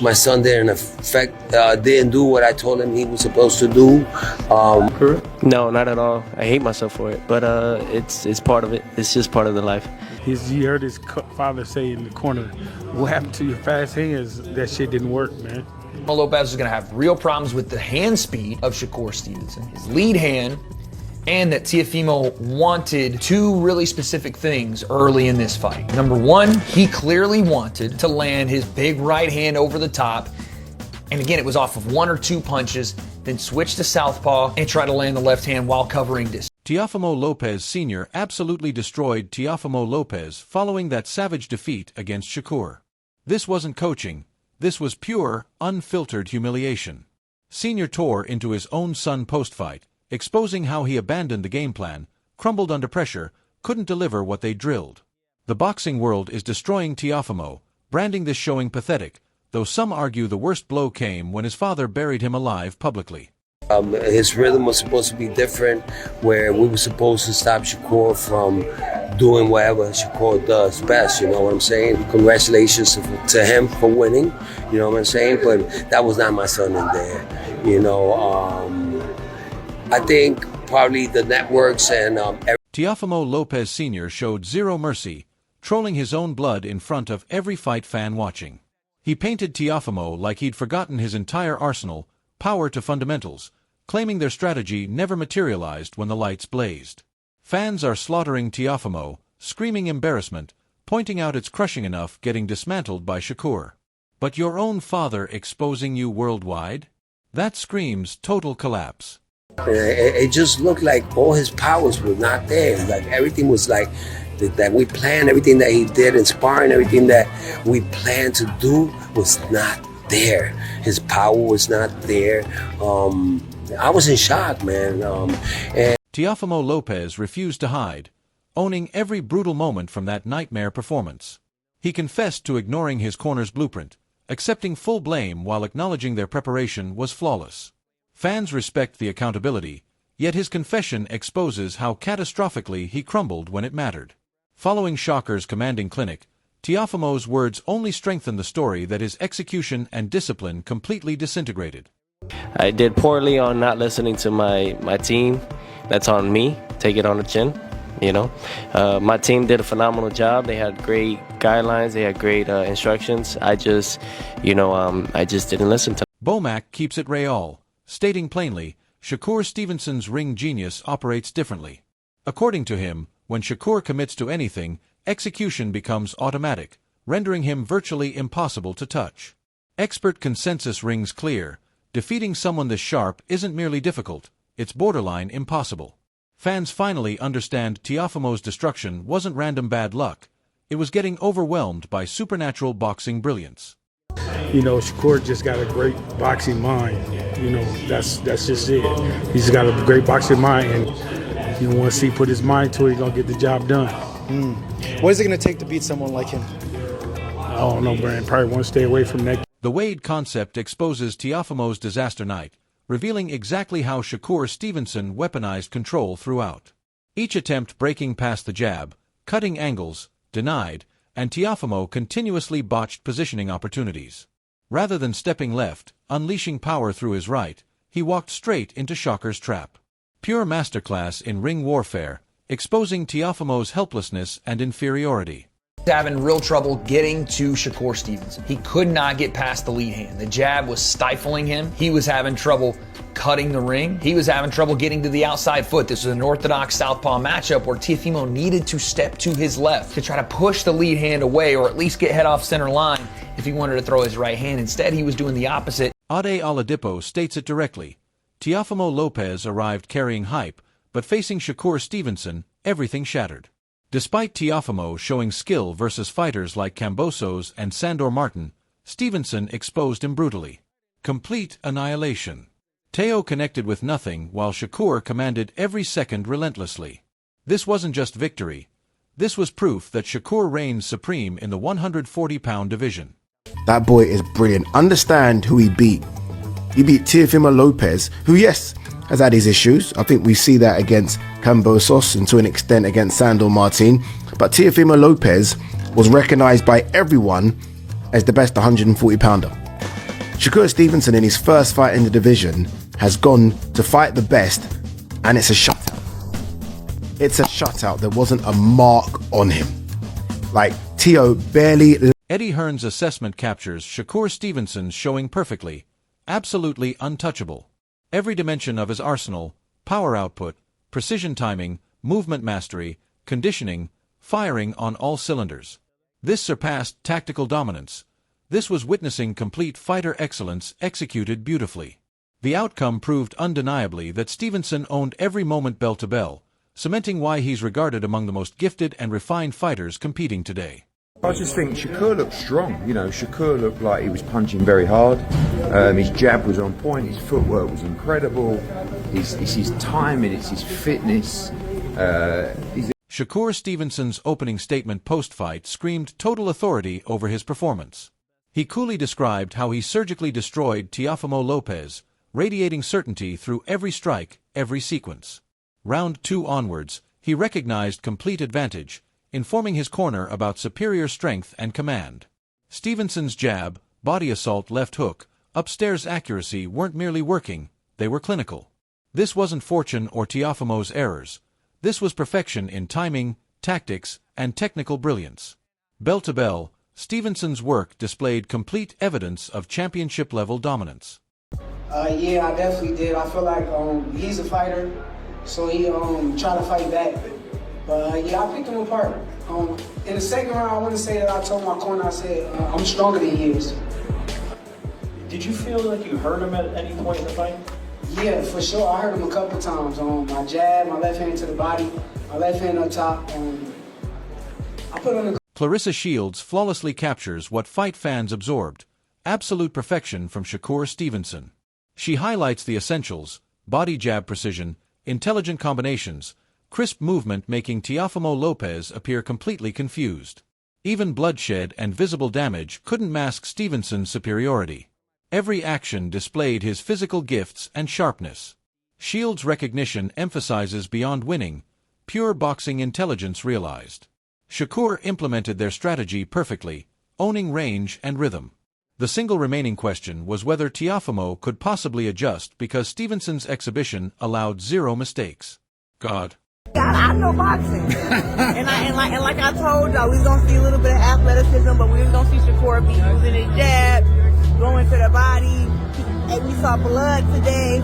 My son didn't do what I told him he was supposed to do. No, not at all. I hate myself for it, but it's part of it. It's just part of the life. He heard his father say in the corner, "What happened to your fast hands? That shit didn't work, man." Lopez is going to have real problems with the hand speed of Shakur Stevenson, his lead hand, and that Teofimo wanted two really specific things early in this fight. Number one, he clearly wanted to land his big right hand over the top. And again, it was off of one or two punches, then switch to southpaw and try to land the left hand while covering distance. Teofimo Lopez Sr. absolutely destroyed Teofimo Lopez following that savage defeat against Shakur. This wasn't coaching. This was pure, unfiltered humiliation. Sr. tore into his own son post-fight, exposing how he abandoned the game plan, crumbled under pressure, couldn't deliver what they drilled. The boxing world is destroying Teofimo, branding this showing pathetic, though some argue the worst blow came when his father buried him alive publicly. His rhythm was supposed to be different, where we were supposed to stop Shakur from doing whatever Shakur does best, you know what I'm saying? Congratulations to him for winning, you know what I'm saying? But that was not my son in there, you know. I think probably the networks and... Teofimo Lopez Sr. showed zero mercy, trolling his own blood in front of every fight fan watching. He painted Teofimo like he'd forgotten his entire arsenal, power to fundamentals, claiming their strategy never materialized when the lights blazed. Fans are slaughtering Teofimo, screaming embarrassment, pointing out it's crushing enough getting dismantled by Shakur. But your own father exposing you worldwide? That screams total collapse. It just looked like all his powers were not there. Like everything was like that we planned, everything that he did in sparring, everything that we planned to do was not there. His power was not there. I was in shock, man. And Teofimo Lopez refused to hide, owning every brutal moment from that nightmare performance. He confessed to ignoring his corner's blueprint, accepting full blame while acknowledging their preparation was flawless. Fans respect the accountability, yet his confession exposes how catastrophically he crumbled when it mattered. Following Shakur's commanding clinic, Teofimo's words only strengthened the story that his execution and discipline completely disintegrated. I did poorly on not listening to my team. That's on me. Take it on the chin, you know. My team did a phenomenal job. They had great guidelines. They had great instructions. I just didn't listen to them. Bomac keeps it real, stating plainly, Shakur Stevenson's ring genius operates differently. According to him, when Shakur commits to anything, execution becomes automatic, rendering him virtually impossible to touch. Expert consensus rings clear. Defeating someone this sharp isn't merely difficult, it's borderline impossible. Fans finally understand Teofimo's destruction wasn't random bad luck. It was getting overwhelmed by supernatural boxing brilliance. You know, Shakur just got a great boxing mind. You know, that's just it. He's got a great boxing mind, and you want to see put his mind to it, he's gonna get the job done. What is it gonna take to beat someone like him? I don't know, Brian. Probably want to stay away from that. The Wade concept exposes Teofimo's disaster night, revealing exactly how Shakur Stevenson weaponized control throughout. Each attempt breaking past the jab, cutting angles, denied, and Teofimo continuously botched positioning opportunities. Rather than stepping left, unleashing power through his right, he walked straight into Shakur's trap. Pure masterclass in ring warfare, exposing Teofimo's helplessness and inferiority. Having real trouble getting to Shakur Stevenson. He could not get past the lead hand. The jab was stifling him. He was having trouble cutting the ring. He was having trouble getting to the outside foot. This was an orthodox southpaw matchup where Teofimo needed to step to his left to try to push the lead hand away or at least get head off center line if he wanted to throw his right hand. Instead, he was doing the opposite. Ade Oladipo states it directly. Teofimo Lopez arrived carrying hype, but facing Shakur Stevenson, everything shattered. Despite Teofimo showing skill versus fighters like Kambosos and Sandor Martin, Stevenson exposed him brutally. Complete annihilation. Teo connected with nothing while Shakur commanded every second relentlessly. This wasn't just victory. This was proof that Shakur reigns supreme in the 140-pound division. That boy is brilliant. Understand who he beat. He beat Teofimo Lopez, who, yes, has had his issues. I think we see that against Kambosos and to an extent against Sandor Martin. But Teofimo Lopez was recognized by everyone as the best 140-pounder. Shakur Stevenson in his first fight in the division has gone to fight the best, and it's a shutout. It's a shutout. There wasn't a mark on him. Like, Teo barely... Eddie Hearn's assessment captures Shakur Stevenson's showing perfectly, absolutely untouchable. Every dimension of his arsenal, power output, precision timing, movement mastery, conditioning, firing on all cylinders. This surpassed tactical dominance. This was witnessing complete fighter excellence executed beautifully. The outcome proved undeniably that Stevenson owned every moment bell to bell, cementing why he's regarded among the most gifted and refined fighters competing today. I just think Shakur looked strong. You know, Shakur looked like he was punching very hard. His jab was on point. His footwork was incredible. It's his timing. It's his fitness. Shakur Stevenson's opening statement post-fight screamed total authority over his performance. He coolly described how he surgically destroyed Teofimo Lopez, radiating certainty through every strike, every sequence. Round 2 onwards, he recognized complete advantage, informing his corner about superior strength and command. Stevenson's jab, body assault left hook, upstairs accuracy weren't merely working, they were clinical. This wasn't fortune or Teofimo's errors. This was perfection in timing, tactics, and technical brilliance. Bell to bell, Stevenson's work displayed complete evidence of championship-level dominance. Yeah, I definitely did. I feel like he's a fighter, so he tried to fight back. But yeah, I picked him apart. In the second round, I want to say that I told my corner, I said, I'm stronger than he is. Did you feel like you hurt him at any point in the fight? Yeah, for sure. I hurt him a couple times. My jab, my left hand to the body, my left hand up top. I put on the... Clarissa Shields flawlessly captures what fight fans absorbed, absolute perfection from Shakur Stevenson. She highlights the essentials, body jab precision, intelligent combinations, crisp movement making Teofimo Lopez appear completely confused. Even bloodshed and visible damage couldn't mask Stevenson's superiority. Every action displayed his physical gifts and sharpness. Shields' recognition emphasizes beyond winning, pure boxing intelligence realized. Shakur implemented their strategy perfectly, owning range and rhythm. The single remaining question was whether Teofimo could possibly adjust because Stevenson's exhibition allowed zero mistakes. God, I know boxing. and like I told y'all, we was gonna see a little bit of athleticism, but we was gonna see Shakur be using his jab, going to the body. And we saw blood today.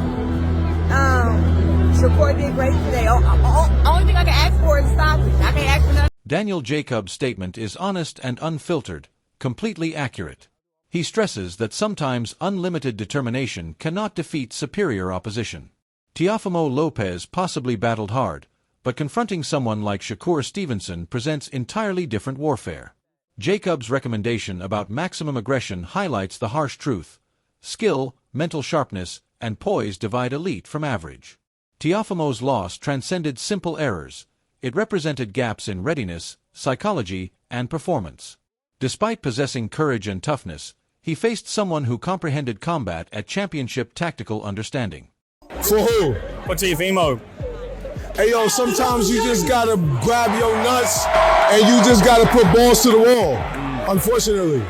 Shakur did great today. Only thing I can ask for is stopping. I can't ask for nothing. Daniel Jacobs' statement is honest and unfiltered, completely accurate. He stresses that sometimes unlimited determination cannot defeat superior opposition. Teofimo Lopez possibly battled hard, but confronting someone like Shakur Stevenson presents entirely different warfare. Jacobs' recommendation about maximum aggression highlights the harsh truth. Skill, mental sharpness, and poise divide elite from average. Teofimo's loss transcended simple errors. It represented gaps in readiness, psychology, and performance. Despite possessing courage and toughness, he faced someone who comprehended combat at championship tactical understanding. For who? For Teofimo. Hey, yo, sometimes you just gotta grab your nuts and you just gotta put balls to the wall, unfortunately.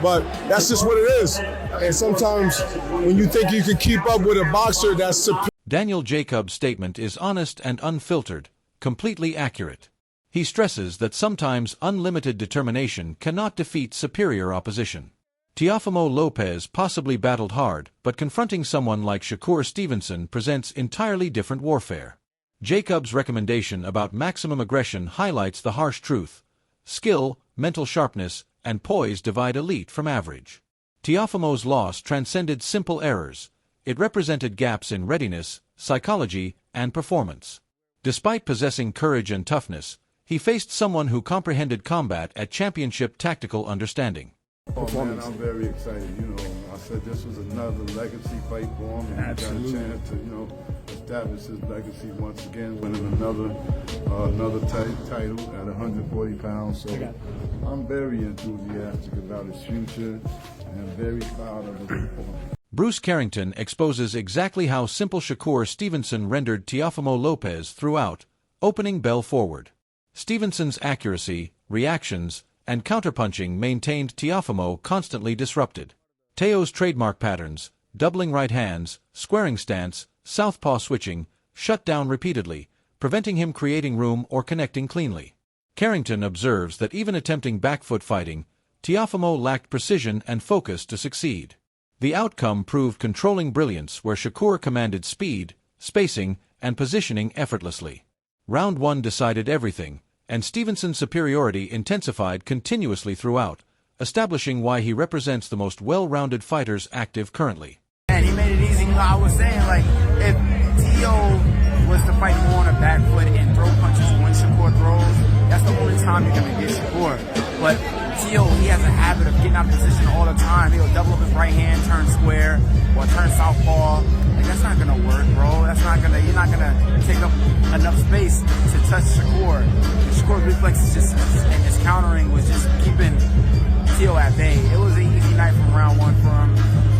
But that's just what it is. And sometimes when you think you can keep up with a boxer that's superior. Daniel Jacobs' statement is honest and unfiltered, completely accurate. He stresses that sometimes unlimited determination cannot defeat superior opposition. Teofimo Lopez possibly battled hard, but confronting someone like Shakur Stevenson presents entirely different warfare. Jacobs' recommendation about maximum aggression highlights the harsh truth. Skill, mental sharpness, and poise divide elite from average. Teofimo's loss transcended simple errors. It represented gaps in readiness, psychology, and performance. Despite possessing courage and toughness, he faced someone who comprehended combat at championship tactical understanding. Oh, man, I'm very excited. I said this was another legacy fight for him. And he got a chance to, establish his legacy once again, winning another title at 140 pounds. So I'm very enthusiastic about his future and very proud of his performance. Bruce Carrington exposes exactly how simple Shakur Stevenson rendered Teofimo Lopez throughout, opening bell forward. Stevenson's accuracy, reactions, and counterpunching maintained Teofimo constantly disrupted. Teo's trademark patterns, doubling right hands, squaring stance, southpaw switching, shut down repeatedly, preventing him creating room or connecting cleanly. Carrington observes that even attempting back foot fighting, Teofimo lacked precision and focus to succeed. The outcome proved controlling brilliance where Shakur commanded speed, spacing, and positioning effortlessly. Round 1 decided everything, and Stevenson's superiority intensified continuously throughout, establishing why he represents the most well-rounded fighters active currently. And he made it easy. You know, I was saying, like, if Teo was to fight more on a back foot and throw punches when Shakur throws, that's the only time you're going to get Shakur. But Teo, he has a habit of getting out of position all the time. He'll double up his right hand, turn square, or turn southpaw. Like, that's not going to work, bro. That's not going to, you're not going to take up enough space to touch Shakur. And Shakur's reflexes just, and his countering was just keeping Teo at bay. It was an easy night from round 1 for him.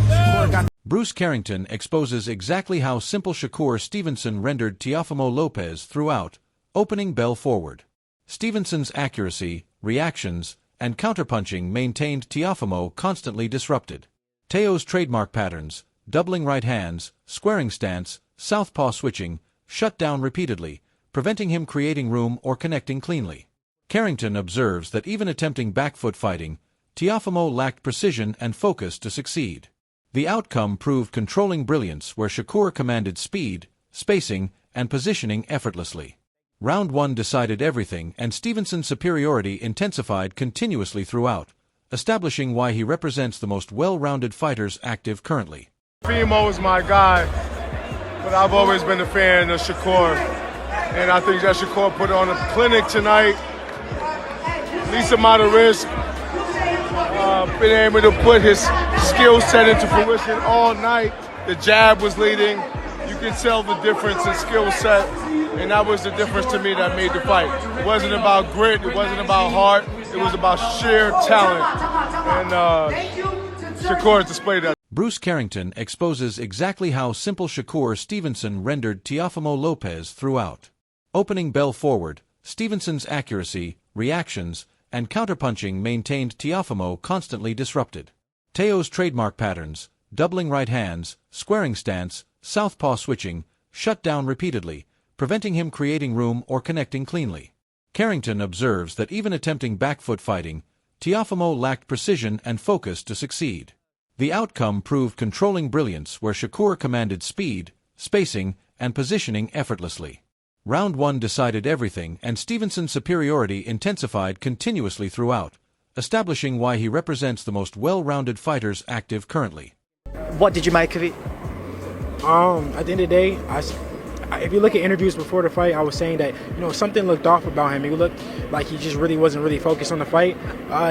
Shakur got Bruce Carrington exposes exactly how simple Shakur Stevenson rendered Teofimo Lopez throughout, opening bell forward. Stevenson's accuracy, reactions, and counterpunching maintained Teofimo constantly disrupted. Teo's trademark patterns, doubling right hands, squaring stance, southpaw switching, shut down repeatedly, preventing him creating room or connecting cleanly. Carrington observes that even attempting back foot fighting, Teofimo lacked precision and focus to succeed. The outcome proved controlling brilliance where Shakur commanded speed, spacing, and positioning effortlessly. Round 1 decided everything, and Stevenson's superiority intensified continuously throughout, establishing why he represents the most well-rounded fighters active currently. Teofimo is my guy, but I've always been a fan of Shakur. And I think that Shakur put on a clinic tonight. Least amount of risk. Been able to put his skill set into fruition all night. The jab was leading. You can tell the difference in skill set, and that was the difference to me that made the fight. It wasn't about grit, it wasn't about heart, it was about sheer talent, and Shakur displayed that. Bruce Carrington exposes exactly how simple Shakur Stevenson rendered Teofimo Lopez throughout. Opening bell forward, Stevenson's accuracy, reactions, and counterpunching maintained Teofimo constantly disrupted. Teo's trademark patterns, doubling right hands, squaring stance, southpaw switching, shut down repeatedly, preventing him creating room or connecting cleanly. Carrington observes that even attempting back foot fighting, Teofimo lacked precision and focus to succeed. The outcome proved controlling brilliance where Shakur commanded speed, spacing, and positioning effortlessly. Round 1 decided everything, and Stevenson's superiority intensified continuously throughout, establishing why he represents the most well-rounded fighters active currently. What did you make of it? At the end of the day, if you look at interviews before the fight, I was saying that, something looked off about him. He looked like he just wasn't really focused on the fight.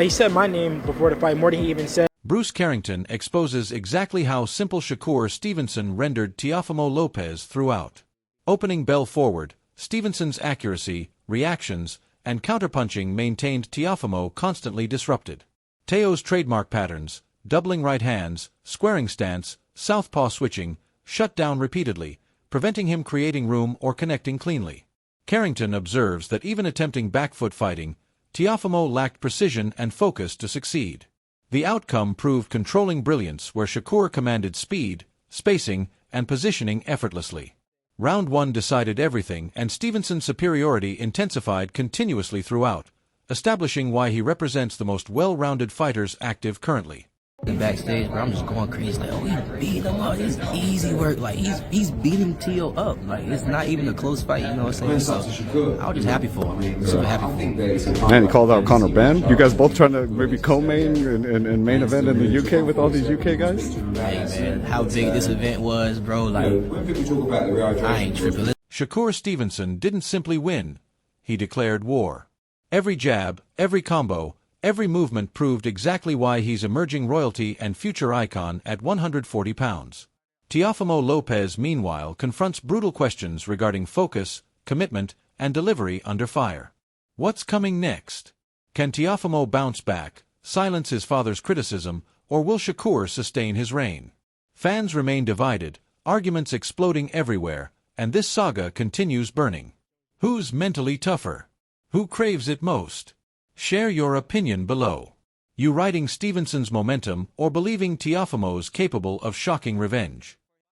He said my name before the fight more than he even said. Bruce Carrington exposes exactly how simple Shakur Stevenson rendered Teofimo Lopez throughout. Opening bell forward, Stevenson's accuracy, reactions, and counterpunching maintained Teofimo constantly disrupted. Teo's trademark patterns, doubling right hands, squaring stance, southpaw switching, shut down repeatedly, preventing him creating room or connecting cleanly. Carrington observes that even attempting back foot fighting, Teofimo lacked precision and focus to succeed. The outcome proved controlling brilliance where Shakur commanded speed, spacing, and positioning effortlessly. Round 1 decided everything, and Stevenson's superiority intensified continuously throughout, establishing why he represents the most well-rounded fighters active currently. Backstage, bro, I'm just going crazy. Like, he beat him up. It's easy work. Like, he's beating Teo up. Like, it's not even a close fight. You know what I'm saying? So, I was just happy for him. Super happy for him. Man, he called out Conor Ben. You guys both trying to maybe co-main and main event in the UK with all these UK guys? Hey, man, how big this event was, bro. Like, I ain't tripping. Shakur Stevenson didn't simply win. He declared war. Every jab, every combo, every movement proved exactly why he's emerging royalty and future icon at 140 pounds. Teofimo Lopez, meanwhile, confronts brutal questions regarding focus, commitment, and delivery under fire. What's coming next? Can Teofimo bounce back, silence his father's criticism, or will Shakur sustain his reign? Fans remain divided, arguments exploding everywhere, and this saga continues burning. Who's mentally tougher? Who craves it most? Share your opinion below. You riding Stevenson's momentum or believing Teofimo's capable of shocking revenge?